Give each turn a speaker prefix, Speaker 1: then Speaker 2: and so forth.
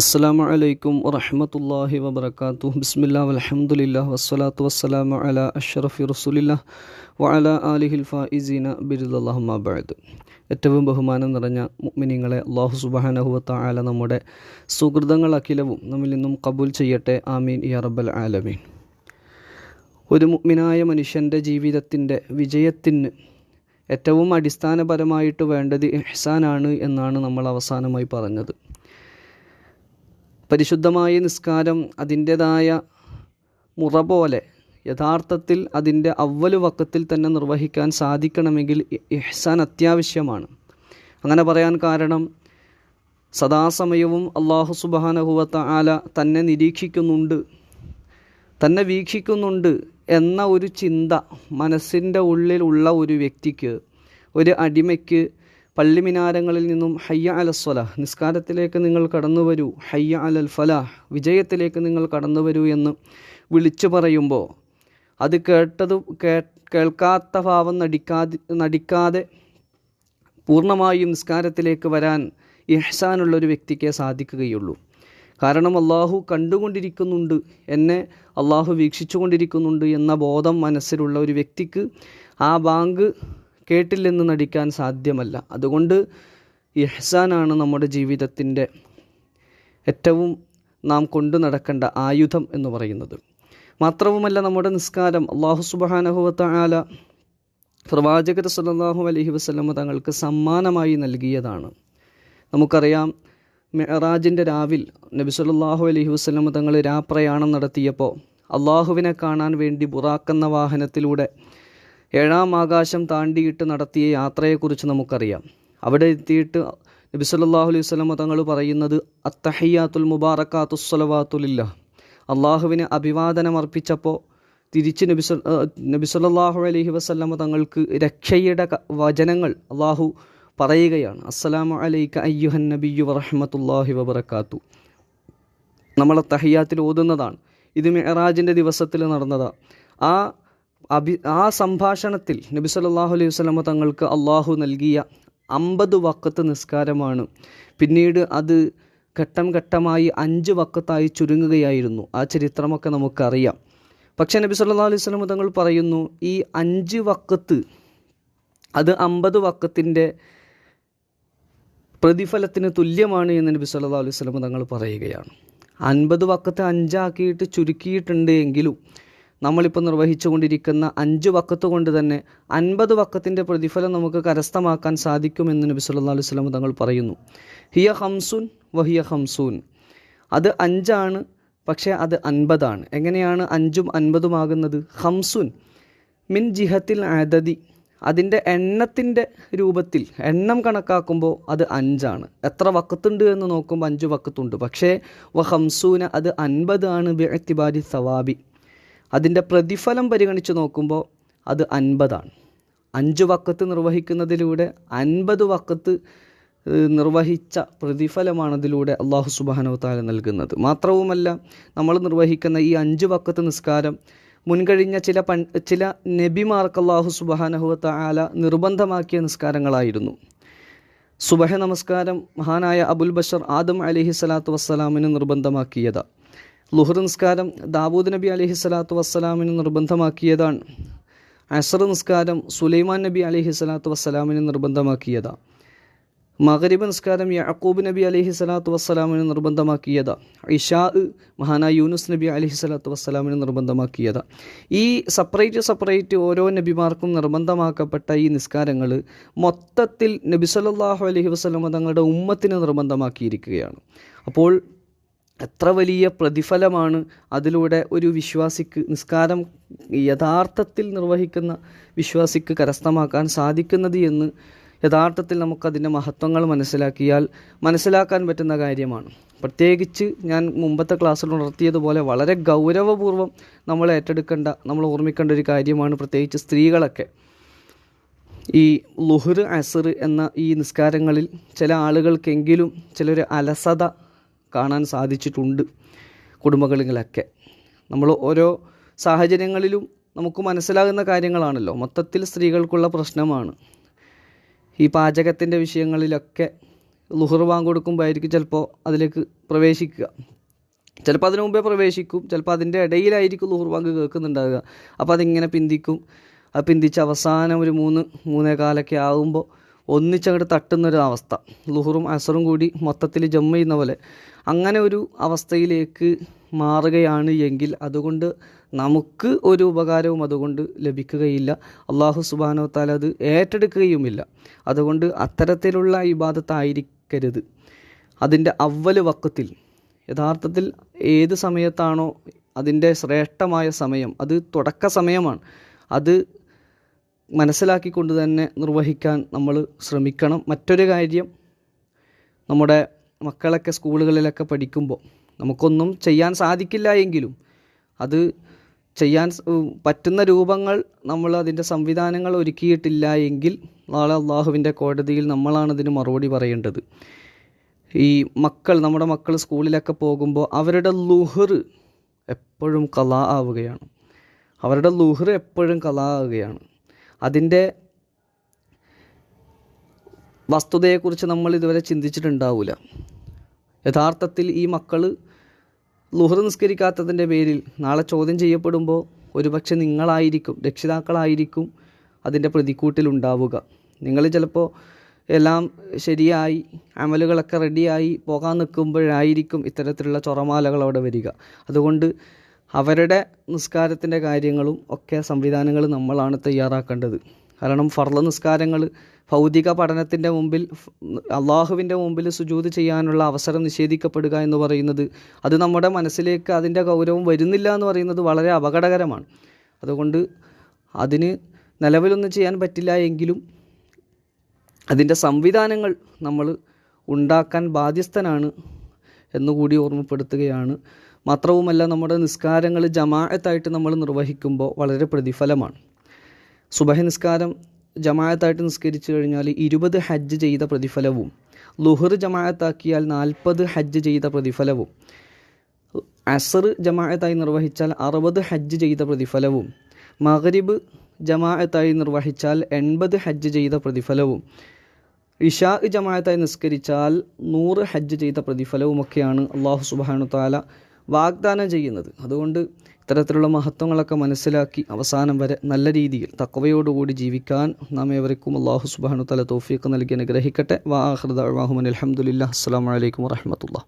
Speaker 1: അസ്സലാമു അലൈക്കും വറഹ്മത്തുള്ളാഹി വബറകാതുഹു. ബിസ്മില്ലാഹി വൽഹംദുലില്ലാഹി വസ്സലാത്തു വസ്സലാമു അലാ അഷ്റഫി റസൂലില്ലാഹി വഅലാ ആലിഹിൽ ഫായിസീന ബിറിദല്ലാഹി അമ്മാ ബഅദ്. ഏറ്റവും ബഹുമാനം നിറഞ്ഞ മുഅ്മിനീങ്ങളെ, അല്ലാഹു സുബ്ഹാനഹു വ തആല നമ്മുടെ സുകൃതങ്ങൾ അഖിലവും നമ്മിൽ നിന്നും ഖബൂൽ ചെയ്യട്ടെ. ആമീൻ യാ റബ്ബൽ ആലമീൻ. ഒരു മുഅ്മിനായ മനുഷ്യൻ്റെ ജീവിതത്തിൻ്റെ വിജയത്തിന് ഏറ്റവും അടിസ്ഥാനപരമായിട്ട് വേണ്ടത് ഇഹ്സാനാണ് എന്നാണ് നമ്മൾ അവസാനമായി പറഞ്ഞത്. പരിശുദ്ധമായ നിസ്കാരം അതിൻ്റേതായ മുറ പോലെ യഥാർത്ഥത്തിൽ അതിൻ്റെ അവ്വൽ വക്കത്തിൽ തന്നെ നിർവഹിക്കാൻ സാധിക്കണമെങ്കിൽ ഇഹ്സാൻ അത്യാവശ്യമാണ്. അങ്ങനെ പറയാൻ കാരണം, സദാസമയവും അല്ലാഹു സുബ്ഹാനഹു വ തആല തന്നെ നിരീക്ഷിക്കുന്നുണ്ട്, തന്നെ വീക്ഷിക്കുന്നുണ്ട് എന്ന ഒരു ചിന്ത മനസ്സിൻ്റെ ഉള്ളിലുള്ള ഒരു വ്യക്തിക്ക്, ഒരു അടിമയ്ക്ക് പള്ളിമിനാരങ്ങളിൽ നിന്നും ഹയ്യ അലസ്വലാഹ്, നിസ്കാരത്തിലേക്ക് നിങ്ങൾ കടന്നു വരൂ, ഹയ്യ അലൽ ഫലാഹ്, വിജയത്തിലേക്ക് നിങ്ങൾ കടന്നു വരൂ എന്ന് വിളിച്ചു പറയുമ്പോൾ അത് കേൾക്കാത്ത ഭാവം നടിക്കാതെ പൂർണ്ണമായും നിസ്കാരത്തിലേക്ക് വരാൻ ഇഹ്സാനുള്ളൊരു വ്യക്തിക്ക് സാധിക്കുകയുള്ളൂ. കാരണം അള്ളാഹു കണ്ടുകൊണ്ടിരിക്കുന്നുണ്ട്, എന്നെ അള്ളാഹു വീക്ഷിച്ചു കൊണ്ടിരിക്കുന്നുണ്ട് എന്ന ബോധം മനസ്സിലുള്ള ഒരു വ്യക്തിക്ക് ആ ബാങ്ക് കേട്ടില്ലെന്ന് നടിക്കാൻ സാധ്യമല്ല. അതുകൊണ്ട് ഇഹ്സാനാണ് നമ്മുടെ ജീവിതത്തിൻ്റെ ഏറ്റവും നാം കൊണ്ടു നടക്കേണ്ട ആയുധം എന്ന് പറയുന്നത്. മാത്രവുമല്ല, നമ്മുടെ നിസ്കാരം അല്ലാഹു സുബ്ഹാനഹു വ തആല പ്രവാചകർ സല്ലല്ലാഹു അലൈഹി വസല്ലം തങ്ങൾക്ക് സമ്മാനമായി നൽകിയതാണ്. നമുക്കറിയാം, മിഅ്റാജിൻ്റെ രാവിൽ നബി സല്ലല്ലാഹു അലൈഹി വസല്ലം തങ്ങൾ രാപ്രയാണം നടത്തിയപ്പോൾ അള്ളാഹുവിനെ കാണാൻ വേണ്ടി ബുറാഖ് എന്ന വാഹനത്തിലൂടെ 7-ാം ആകാശം താണ്ടിയിട്ട് നടത്തിയ യാത്രയെക്കുറിച്ച് നമുക്കറിയാം. അവിടെ എത്തിയിട്ട് നബി സല്ലല്ലാഹു അലൈഹി വസല്ലം തങ്ങൾ പറയുന്നത്, അത്തഹിയ്യാത്തുൽ മുബാറകാത്തുസ് സ്വലവാത്തു ലില്ലാഹ്, അള്ളാഹുവിന് അഭിവാദനം അർപ്പിച്ചപ്പോൾ തിരിച്ച് നബി സല്ലല്ലാഹു അലൈഹി വസല്ലം തങ്ങൾക്ക് രക്ഷയുടെ വചനങ്ങൾ അള്ളാഹു പറയുകയാണ്. അസ്സലാമു അലൈക അയ്യുഹൻ നബിയ്യു വറഹ്മത്തുള്ളാഹി വബറകാത്തു. നമ്മൾ തഹിയ്യാത്തിൽ ഓതുന്നതാണ്. ഇത് മിഅ്റാജിൻ്റെ ദിവസത്തിൽ നടന്നതാണ്. ആ സംഭാഷണത്തിൽ നബി സല്ലല്ലാഹു അലൈഹി വസല്ലം തങ്ങൾക്ക് അള്ളാഹു നൽകിയ 50 വഖത്ത് നിസ്കാരമാണ്. പിന്നീട് അത് ഘട്ടം ഘട്ടമായി 5 വഖത്തായി ചുരുങ്ങുകയായിരുന്നു. ആ ചരിത്രമൊക്കെ നമുക്കറിയാം. പക്ഷേ നബി സല്ലല്ലാഹു അലൈഹി വസല്ലം തങ്ങൾ പറയുന്നു, ഈ 5 വഖത്ത് അത് 50 വഖത്തിൻ്റെ പ്രതിഫലത്തിന് തുല്യമാണ് എന്ന് നബി സല്ലല്ലാഹു അലൈഹി വസല്ലം തങ്ങൾ പറയുകയാണ്. 50 വഖത്ത് 5 ആക്കിയിട്ട് ചുരുക്കിയിട്ടുണ്ട് എങ്കിലും നമ്മളിപ്പോൾ നിർവഹിച്ചു കൊണ്ടിരിക്കുന്ന 5 വഖത്ത് കൊണ്ട് തന്നെ 50 വഖത്തിൻ്റെ പ്രതിഫലം നമുക്ക് കരസ്ഥമാക്കാൻ സാധിക്കുമെന്ന് നബി സല്ലല്ലാഹു അലൈഹി വസല്ലം തങ്ങൾ പറയുന്നു. ഹിയ ഖംസുൻ വഹിയ ഖംസൂൻ, അത് 5 ആണ്, പക്ഷേ അത് 50 ആണ്. എങ്ങനെയാണ് 5ഉം 50ഉം ആകുന്നത്? ഖംസുൻ മിൻ ജിഹത്തിൽ അദദി, അതിൻ്റെ എണ്ണത്തിൻ്റെ രൂപത്തിൽ എണ്ണം കണക്കാക്കുമ്പോൾ അത് 5 ആണ്. എത്ര വഖത്തുണ്ട് എന്ന് നോക്കുമ്പോൾ 5 വഖത്തുണ്ട്. പക്ഷേ ഖംസൂന അത് 50 ആണ്. ബിഇഅ്തിബാരി സവാബി, അതിൻ്റെ പ്രതിഫലം പരിഗണിച്ച് നോക്കുമ്പോൾ അത് 50 ആണ്. 5 വഖത്ത് നിർവഹിക്കുന്നതിലൂടെ 50 വഖത്ത് നിർവഹിച്ച പ്രതിഫലമാണ് അതിലൂടെ അല്ലാഹു സുബ്ഹാനഹു വ തആല നൽകുന്നത്. മാത്രവുമല്ല, നമ്മൾ നിർവഹിക്കുന്ന ഈ 5 വഖത്ത് നിസ്കാരം മുൻകഴിഞ്ഞ ചില നബിമാർക്ക് അല്ലാഹു സുബ്ഹാനഹു വ തആല നിർബന്ധമാക്കിയ നിസ്കാരങ്ങളായിരുന്നു. സുബഹ നമസ്കാരം മഹാനായ അബുൽ ബഷർ ആദം അലൈഹി സ്വലാത്തു വസ്സലാമിന് നിർബന്ധമാക്കിയതാണ്. ളുഹർ നിസ്കാരം ദാവൂദ് നബി അലൈഹി സ്വലാത്തു വസ്സലാമിന് നിർബന്ധമാക്കിയതാണ്. അസ്ർ നിസ്കാരം സുലൈമാൻ നബി അലൈഹി സ്വലാത്തു വസ്സലാമിന് നിർബന്ധമാക്കിയതാണ്. മഗ്രിബ് നിസ്കാരം യഅഖൂബ് നബി അലൈഹി സ്വലാത്തു വസ്സലാമിന് നിർബന്ധമാക്കിയതാണ്. ഇശാ മഹാനായ യൂനുസ് നബി അലൈഹി സ്വലാത്തു വസ്സലാമിന് നിർബന്ധമാക്കിയതാണ്. ഈ സെപ്പറേറ്റ് ഓരോ നബിമാർക്കും നിർബന്ധമാക്കപ്പെട്ട ഈ നിസ്കാരങ്ങൾ മൊത്തത്തിൽ നബി സല്ലല്ലാഹു അലൈഹി വസല്ലം തങ്ങളുടെ ഉമ്മത്തിന് നിർബന്ധമാക്കിയിരിക്കുകയാണ്. അപ്പോൾ എത്ര വലിയ പ്രതിഫലമാണ് അതിലൂടെ ഒരു വിശ്വാസിക്ക്, നിസ്കാരം യഥാർത്ഥത്തിൽ നിർവഹിക്കുന്ന വിശ്വാസിക്ക് കരസ്ഥമാക്കാൻ സാധിക്കുന്നത് എന്ന് യഥാർത്ഥത്തിൽ നമുക്കതിൻ്റെ മഹത്വങ്ങൾ മനസ്സിലാക്കാൻ പറ്റുന്ന കാര്യമാണ്. പ്രത്യേകിച്ച് ഞാൻ മുമ്പത്തെ ക്ലാസ്സിൽ ഉണർത്തിയതുപോലെ വളരെ ഗൗരവപൂർവ്വം നമ്മൾ ഓർമ്മിക്കേണ്ട ഒരു കാര്യമാണ്. പ്രത്യേകിച്ച് സ്ത്രീകളൊക്കെ ഈ ളുഹർ അസ്ർ എന്ന ഈ നിസ്കാരങ്ങളിൽ ചില ആളുകൾക്കെങ്കിലും ചിലൊരു അലസത കാണാൻ സാധിച്ചിട്ടുണ്ട് കുടുംബങ്ങളിലൊക്കെ. നമ്മൾ ഓരോ സാഹചര്യങ്ങളിലും നമുക്ക് മനസ്സിലാകുന്ന കാര്യങ്ങളാണല്ലോ. മൊത്തത്തിൽ സ്ത്രീകൾക്കുള്ള പ്രശ്നമാണ് ഈ പാചകത്തിൻ്റെ വിഷയങ്ങളിലൊക്കെ ളുഹർ ബാങ്ക് കൊടുക്കുമ്പോൾ ആയിരിക്കും ചിലപ്പോൾ അതിലേക്ക് പ്രവേശിക്കുക. ചിലപ്പോൾ അതിനു മുമ്പേ പ്രവേശിക്കും, ചിലപ്പോൾ അതിൻ്റെ ഇടയിലായിരിക്കും ളുഹർ ബാങ്ക് കേൾക്കുന്നുണ്ടാകുക. അപ്പോൾ അതിങ്ങനെ പിന്തിക്കും. അത് പിന്തിച്ച് അവസാനം ഒരു 3-3:15 ആകുമ്പോൾ ഒന്നിച്ചങ്ങോട്ട് തട്ടുന്നൊരു അവസ്ഥ, ളുഹറും അസറും കൂടി മൊത്തത്തിൽ ജമ്മ ചെയ്യുന്ന പോലെ അങ്ങനെ ഒരു അവസ്ഥയിലേക്ക് മാറുകയാണ് എങ്കിൽ അതുകൊണ്ട് നമുക്ക് ഒരു ഉപകാരവും അതുകൊണ്ട് ലഭിക്കുകയില്ല. അള്ളാഹു സുബ്ഹാനഹു വ തആല അത് ഏറ്റെടുക്കുകയുമില്ല. അതുകൊണ്ട് അത്തരത്തിലുള്ള ഇബാദത്തായിരിക്കരുത്. അതിൻ്റെ അവ്വൽ വഖത്തിൽ, യഥാർത്ഥത്തിൽ ഏത് സമയത്താണോ അതിൻ്റെ ശ്രേഷ്ഠമായ സമയം, അത് തുടക്ക സമയമാണ്, അത് മനസ്സിലാക്കിക്കൊണ്ട് തന്നെ നിർവഹിക്കാൻ നമ്മൾ ശ്രമിക്കണം. മറ്റൊരു കാര്യം, നമ്മുടെ മക്കളൊക്കെ സ്കൂളുകളിലൊക്കെ പഠിക്കുമ്പോൾ നമുക്കൊന്നും ചെയ്യാൻ സാധിക്കില്ല എങ്കിലും അത് ചെയ്യാൻ പറ്റുന്ന രൂപങ്ങൾ നമ്മൾ അതിൻ്റെ സംവിധാനങ്ങൾ ഒരുക്കിയിട്ടില്ല എങ്കിൽ നാളെ അള്ളാഹുവിൻ്റെ കോടതിയിൽ നമ്മളാണതിന് മറുപടി പറയേണ്ടത്. ഈ നമ്മുടെ മക്കൾ സ്കൂളിലൊക്കെ പോകുമ്പോൾ അവരുടെ ളുഹർ എപ്പോഴും ഖളാ ആവുകയാണ്. അവരുടെ ളുഹർ എപ്പോഴും ഖളാ ആവുകയാണ്. അതിൻ്റെ വസ്തുതയെക്കുറിച്ച് നമ്മൾ ഇതുവരെ ചിന്തിച്ചിട്ടുണ്ടാവില്ല. യഥാർത്ഥത്തിൽ ഈ മക്കൾ ളുഹർ നിസ്കരിക്കാത്തതിൻ്റെ പേരിൽ നാളെ ചോദ്യം ചെയ്യപ്പെടുമ്പോൾ ഒരുപക്ഷെ നിങ്ങളായിരിക്കും, രക്ഷിതാക്കളായിരിക്കും അതിൻ്റെ പ്രതിക്കൂട്ടിലുണ്ടാവുക. നിങ്ങൾ ചിലപ്പോൾ എല്ലാം ശരിയായി അമലുകളൊക്കെ റെഡിയായി പോകാൻ നിൽക്കുമ്പോഴായിരിക്കും ഇത്തരത്തിലുള്ള ചൊറമാലകൾ അവിടെ വരിക. അതുകൊണ്ട് അവരുടെ നിസ്കാരത്തിൻ്റെ കാര്യങ്ങളും ഒക്കെ സംവിധാനങ്ങൾ നമ്മളാണ് തയ്യാറാക്കേണ്ടത്. കാരണം ഫർള് നിസ്കാരങ്ങൾ ഭൗതിക പഠനത്തിൻ്റെ മുമ്പിൽ, അള്ളാഹുവിൻ്റെ മുമ്പിൽ സുജൂദ് ചെയ്യാനുള്ള അവസരം നിഷേധിക്കപ്പെടുക എന്ന് പറയുന്നത്, അത് നമ്മുടെ മനസ്സിലേക്ക് അതിൻ്റെ ഗൗരവം വരുന്നില്ല എന്ന് പറയുന്നത് വളരെ അപകടകരമാണ്. അതുകൊണ്ട് അതിന് നിലവിലൊന്നും ചെയ്യാൻ പറ്റില്ല എങ്കിലും അതിൻ്റെ സംവിധാനങ്ങൾ നമ്മൾ ഉണ്ടാക്കാൻ ബാധ്യസ്ഥനാണ് എന്നുകൂടി ഓർമ്മപ്പെടുത്തുകയാണ്. മാത്രവുമല്ല, നമ്മുടെ നിസ്കാരങ്ങൾ ജമാഅത്തായിട്ട് നമ്മൾ നിർവഹിക്കുമ്പോൾ വളരെ പ്രതിഫലമാണ്. സുബഹി നിസ്കാരം ജമാഅത്തായിട്ട് നിസ്കരിച്ചു കഴിഞ്ഞാൽ 20 ഹജ്ജ് ചെയ്ത പ്രതിഫലവും, ളുഹർ ജമാഅത്താക്കിയാൽ 40 ഹജ്ജ് ചെയ്ത പ്രതിഫലവും, അസർ ജമാഅത്തായി നിർവഹിച്ചാൽ 60 ഹജ്ജ് ചെയ്ത പ്രതിഫലവും, മഗ്രിബ് ജമാഅത്തായി നിർവഹിച്ചാൽ 80 ഹജ്ജ് ചെയ്ത പ്രതിഫലവും, ഇശാ ജമാഅത്തായി നിസ്കരിച്ചാൽ 100 ഹജ്ജ് ചെയ്ത പ്രതിഫലവുമൊക്കെയാണ് അള്ളാഹു സുബ്ഹാനഹു വ തആല വാഗ്ദാനം ചെയ്യുന്നത്. അതുകൊണ്ട് ഇത്തരത്തിലുള്ള മഹത്വങ്ങളൊക്കെ മനസ്സിലാക്കി അവസാനം വരെ നല്ല രീതിയിൽ തഖ്വയോടുകൂടി ജീവിക്കാൻ നാം ഏവർക്കും അള്ളാഹു സുബ്ഹാനഹു വ തആല തൗഫീഖ് നൽകി അനുഗ്രഹിക്കട്ടെ. വ ആഖിറു ദഅ്വാഹും അൽഹംദുലില്ലാഹി. അസ്സലാമു അലൈക്കും വറഹ്മത്തുള്ളാഹി.